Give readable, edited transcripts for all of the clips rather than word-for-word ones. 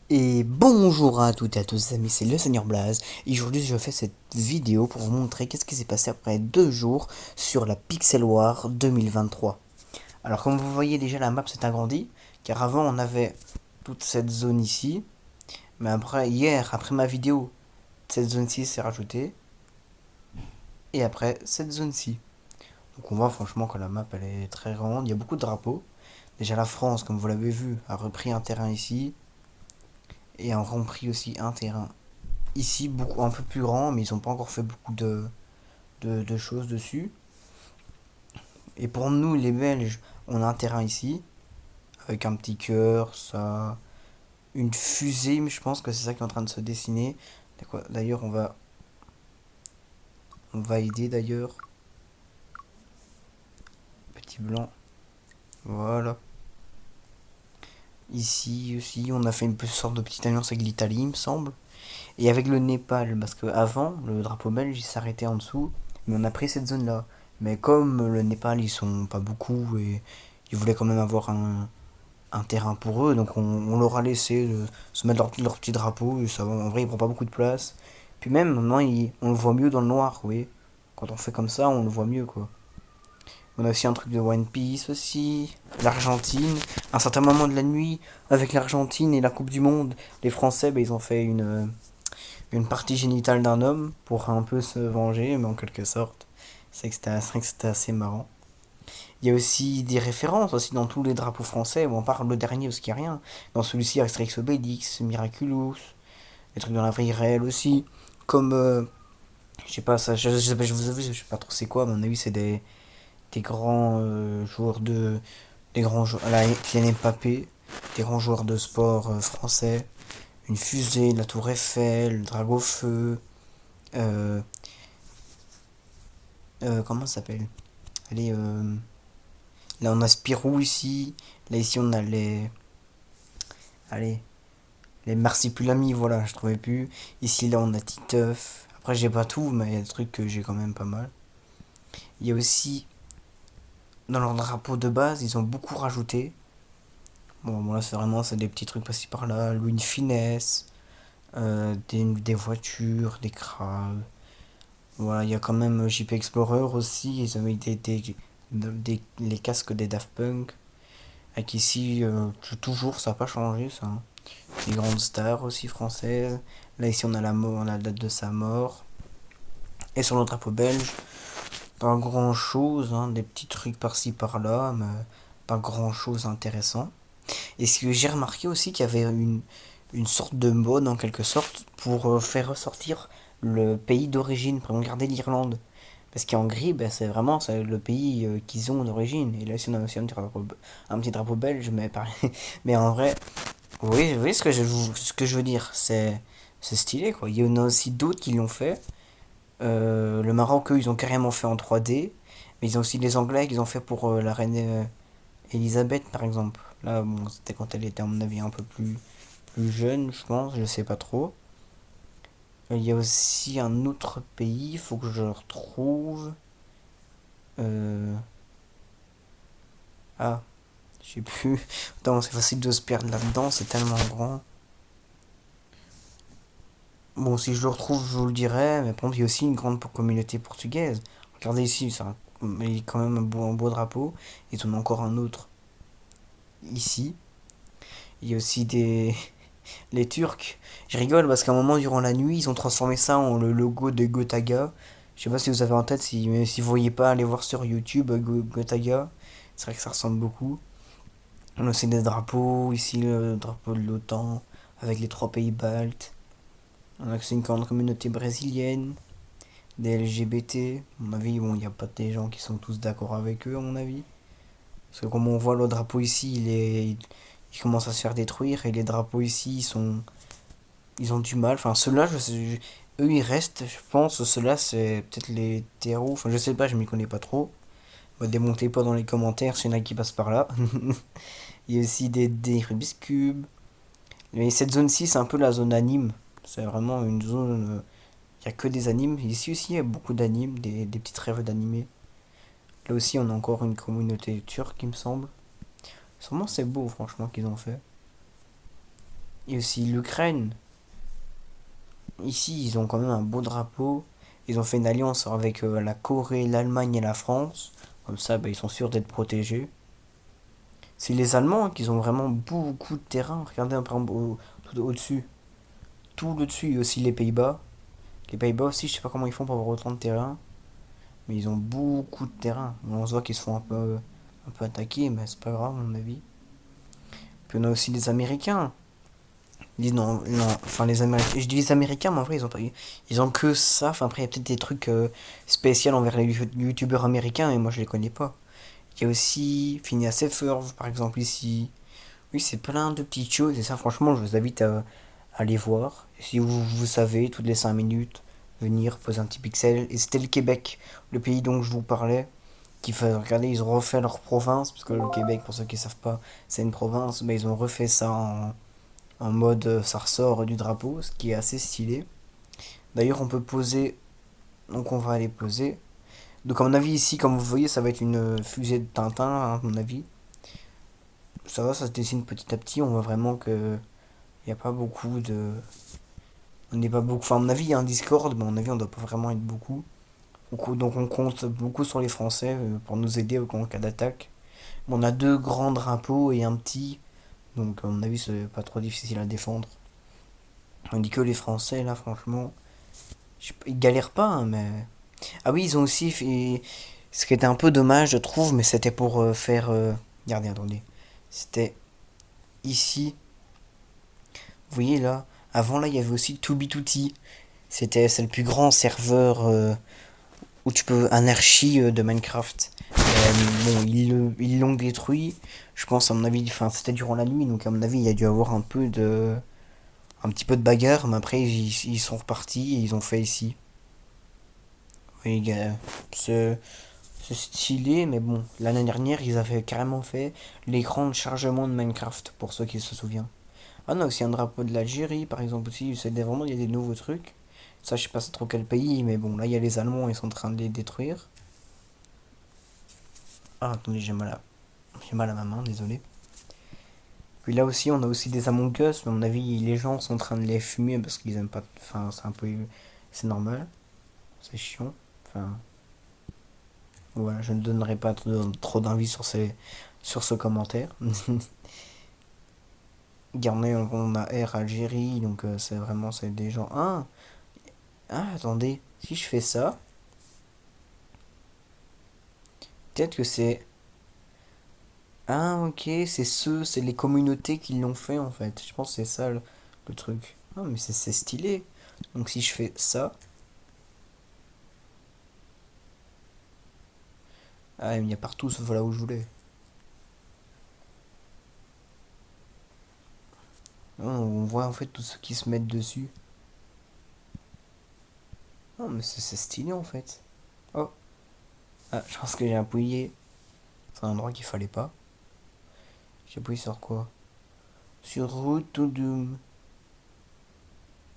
Et bonjour à toutes et à tous amis, c'est le Seigneur Blaze et aujourd'hui je fais cette vidéo pour vous montrer qu'est-ce qui s'est passé après 2 jours sur la Pixel War 2023. Alors comme vous voyez déjà la map s'est agrandie, car avant on avait toute cette zone ici, mais après hier, après ma vidéo, cette zone-ci s'est rajoutée, et après cette zone-ci. Donc on voit franchement que la map elle est très grande, il y a beaucoup de drapeaux. Déjà la France, comme vous l'avez vu, a repris un terrain ici, et a repris aussi un terrain ici, beaucoup, un peu plus grand, mais ils n'ont pas encore fait beaucoup de choses dessus. Et pour nous, les Belges, on a un terrain ici, avec un petit cœur, ça, une fusée, mais je pense que c'est ça qui est en train de se dessiner. D'ailleurs, on va aider d'ailleurs. Petit blanc, voilà. Ici aussi, on a fait une sorte de petite alliance avec l'Italie, il me semble. Et avec le Népal, parce que avant le drapeau belge, il s'arrêtait en dessous, mais on a pris cette zone-là. Mais comme le Népal, ils sont pas beaucoup et ils voulaient quand même avoir un terrain pour eux, donc on leur a laissé se mettre leur petit drapeau, et ça, en vrai, il prend pas beaucoup de place. Puis même, maintenant, on le voit mieux dans le noir, vous voyez. Quand on fait comme ça, on le voit mieux, quoi. On a aussi un truc de One Piece aussi, l'Argentine. À un certain moment de la nuit, avec l'Argentine et la Coupe du Monde, les Français, bah, ils ont fait une partie génitale d'un homme pour un peu se venger, mais en quelque sorte. C'est vrai que c'était assez marrant. Il y a aussi des références aussi dans tous les drapeaux français. Bon, on parle le dernier parce qu'il n'y a rien. Dans celui-ci, Asterix Obélix, Miraculous, des trucs dans la vie réelle aussi. Comme, je sais pas, ça, je vous avoue, je sais pas trop c'est quoi, mais à mon avis, c'est des grands joueurs de. Des grands joueurs. Là, Kylian Mbappé, des grands joueurs de sport français. Une fusée, la Tour Eiffel, le Dragon Feu. Euh, comment ça s'appelle? Allez, là on a Spirou ici. Là ici on a les. Allez, les Marsipulami, voilà, je trouvais plus. Ici là on a Titeuf. Après j'ai pas tout, mais il y a des trucs que j'ai quand même pas mal. Il y a aussi, dans leur drapeau de base, ils ont beaucoup rajouté. Bon là c'est des petits trucs par-ci par-là. Louis de finesse, des voitures, des crabes. Voilà, il y a quand même JP Explorer aussi. Ils ont mis les casques des Daft Punk. Avec ici, toujours, ça n'a pas changé ça, hein. Des grandes stars aussi françaises. Là, ici, on a on a la date de sa mort. Et sur le drapeau belge, pas grand chose, hein, des petits trucs par-ci par-là, mais pas grand chose intéressant. Et ce que j'ai remarqué aussi, qu'il y avait une sorte de mode en quelque sorte pour faire ressortir le pays d'origine, pour garder l'Irlande. Parce qu'en gris, ben, c'est le pays qu'ils ont d'origine. Et là, si on a aussi un petit drapeau belge, mais, mais en vrai, oui, vous voyez ce que je veux dire. C'est stylé, quoi. Il y en a aussi d'autres qui l'ont fait. Le Maroc, eux, ils ont carrément fait en 3D. Mais ils ont aussi les Anglais qui ont fait pour la reine Elisabeth, par exemple. Là, bon, c'était quand elle était, à mon avis, un peu plus jeune, je pense. Je sais pas trop. Il y a aussi un autre pays, il faut que je le retrouve. Euh... Ah, je sais plus. Attends, c'est facile de se perdre là-dedans, c'est tellement grand. Bon, si je le retrouve, je vous le dirai. Mais par contre, il y a aussi une grande communauté portugaise. Regardez ici, il y a quand même un beau drapeau. Ils en ont encore un autre ici. Il y a aussi les Turcs. Je rigole parce qu'à un moment, durant la nuit, ils ont transformé ça en le logo de Gotaga. Je sais pas si vous avez en tête, mais si vous voyez pas, allez voir sur YouTube Gotaga. C'est vrai que ça ressemble beaucoup. On a aussi des drapeaux. Ici, le drapeau de l'OTAN avec les trois pays baltes. On a aussi une grande communauté brésilienne, des LGBT. À mon avis, bon, il n'y a pas des gens qui sont tous d'accord avec eux, à mon avis. Parce que comme on voit le drapeau ici, il commence à se faire détruire. Et les drapeaux ici, ils ont du mal. Enfin, ceux-là, eux, ils restent, je pense. Ceux-là, c'est peut-être les terreaux. Enfin, je sais pas, je m'y connais pas trop. Bah, démontez pas dans les commentaires s'il y en a qui passent par là. Il y a aussi des Rubik's Cube. Mais cette zone-ci, c'est un peu la zone anime. C'est vraiment une zone. Il n'y a que des animes. Ici aussi, il y a beaucoup d'animes, des petites rêves d'animés. Là aussi, on a encore une communauté turque, il me semble. Sûrement, c'est beau, franchement, qu'ils ont fait. Et aussi l'Ukraine. Ici, ils ont quand même un beau drapeau. Ils ont fait une alliance avec la Corée, l'Allemagne et la France. Comme ça, bah, ils sont sûrs d'être protégés. C'est les Allemands qui ont vraiment beaucoup de terrain. Regardez par exemple tout au-dessus. Tout le dessus et aussi les Pays-Bas. Les Pays-Bas aussi, je sais pas comment ils font pour avoir autant de terrain. Mais ils ont beaucoup de terrain. On se voit qu'ils se font un peu attaquer, mais c'est pas grave à mon avis. Puis on a aussi les Américains. Ils disent non, non, enfin les Américains. Je dis les Américains, mais en vrai, ils ont pas, ils ont que ça. Enfin, après, il y a peut-être des trucs spéciaux envers les youtubeurs américains, et moi je les connais pas. Il y a aussi Phineas et Ferb, par exemple, ici. Oui, c'est plein de petites choses, et ça, franchement, je vous invite à aller voir. Et si vous savez, toutes les 5 minutes, venir poser un petit pixel. Et c'était le Québec, le pays dont je vous parlais. Qui fait, regardez, ils ont refait leur province, parce que le Québec, pour ceux qui savent pas, c'est une province, mais ils ont refait ça en mode ça ressort du drapeau, ce qui est assez stylé. D'ailleurs, on peut poser, donc on va aller poser. Donc, à mon avis, ici, comme vous voyez, ça va être une fusée de Tintin, hein, à mon avis. Ça va, ça se dessine petit à petit. On voit vraiment que il n'y a pas beaucoup de. On n'est pas beaucoup. Enfin, à mon avis, il y a un Discord, mais à mon avis, on doit pas vraiment être beaucoup. Donc, on compte beaucoup sur les Français pour nous aider en cas d'attaque. On a deux grands drapeaux et un petit. Donc, à mon avis, c'est pas trop difficile à défendre. On dit que les Français, là, franchement, ils galèrent pas, hein, mais. Ah oui, ils ont aussi fait. Ce qui était un peu dommage, je trouve, mais c'était pour faire. Regardez, attendez. C'était ici. Vous voyez là, avant là, il y avait aussi Tutti. C'est le plus grand serveur où tu peux un archi de Minecraft. Bon, ils l'ont détruit. Je pense à mon avis, enfin c'était durant la nuit, donc à mon avis il y a dû avoir un petit peu de bagarre, mais après ils sont repartis et ils ont fait ici. Oui, gars, c'est stylé, mais bon, l'année dernière ils avaient carrément fait l'écran de chargement de Minecraft pour ceux qui se souviennent. Ah non, aussi un drapeau de l'Algérie, par exemple, aussi. Vraiment, il y a des nouveaux trucs. Ça, je sais pas c'est trop quel pays, mais bon, là, il y a les Allemands, ils sont en train de les détruire. Ah, attendez, j'ai mal à ma main, désolé. Puis là aussi, on a aussi des Among Us, mais à mon avis, les gens sont en train de les fumer parce qu'ils aiment pas. Enfin, c'est un peu. C'est normal. C'est chiant. Enfin, voilà, je ne donnerai pas trop d'avis sur sur ce commentaire. Regardez, on a Air Algérie, donc c'est vraiment c'est des gens. Attendez, si je fais ça, peut-être que c'est. Ah, ok, c'est les communautés qui l'ont fait en fait. Je pense que c'est ça le truc. Ah, mais c'est stylé. Donc si je fais ça. Ah, il y a partout sauf là où je voulais. Ah, on voit en fait tous ceux qui se mettent dessus. Ah, mais c'est stylé en fait. Oh, je pense que j'ai appuyé sur un endroit qu'il fallait pas. J'ai appuyé sur quoi? Sur Route to Doom.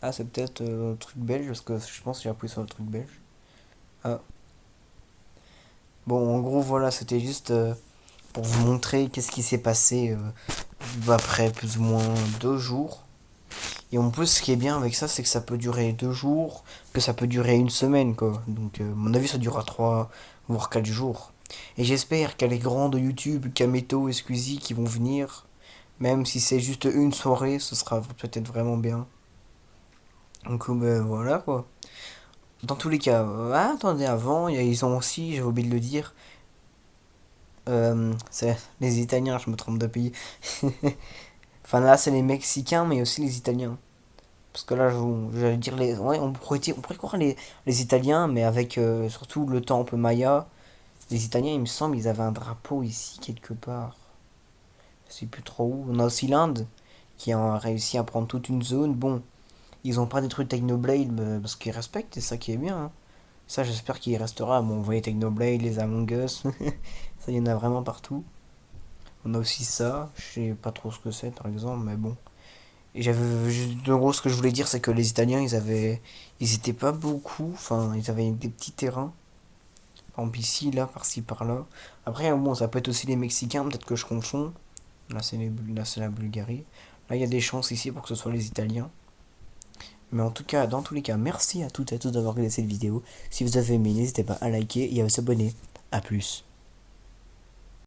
Ah, c'est peut-être le truc belge parce que je pense que j'ai appuyé sur le truc belge. Ah, bon, en gros, voilà, c'était juste pour vous montrer qu'est-ce qui s'est passé après plus ou moins 2 jours. Et en plus, ce qui est bien avec ça, c'est que ça peut durer 2 jours, que ça peut durer une semaine, quoi. Donc, à mon avis, ça durera 3 voire 4 jours. Et j'espère qu'il y a les grands de YouTube, Kameto et Squeezie qui vont venir. Même si c'est juste une soirée, ce sera peut-être vraiment bien. Donc, ben, voilà, quoi. Dans tous les cas, attendez, avant, ils ont aussi, j'ai oublié de le dire, c'est les Italiens, je me trompe de pays. Enfin là, c'est les Mexicains, mais aussi les Italiens. Parce que là, j'allais dire les. Ouais, on pourrait croire les Italiens, mais avec surtout le temple Maya. Les Italiens, il me semble, ils avaient un drapeau ici, quelque part. Je sais plus trop où. On a aussi l'Inde, qui a réussi à prendre toute une zone. Bon, ils ont pas détruit Technoblade, parce qu'ils respectent, c'est ça qui est bien, hein. Ça, j'espère qu'il y restera. Bon, vous voyez Technoblade, les Among Us. Ça, il y en a vraiment partout. On a aussi ça. Je sais pas trop ce que c'est, par exemple, mais bon. Et en gros, ce que je voulais dire, c'est que les Italiens, ils étaient pas beaucoup. Enfin, ils avaient des petits terrains. Par exemple, ici, là, par-ci, par-là. Après, bon, ça peut être aussi les Mexicains, peut-être que je confonds. Là, c'est la Bulgarie. Là, il y a des chances ici pour que ce soit les Italiens. Mais en tout cas, dans tous les cas, merci à toutes et à tous d'avoir regardé cette vidéo. Si vous avez aimé, n'hésitez pas à liker et à vous abonner. A plus.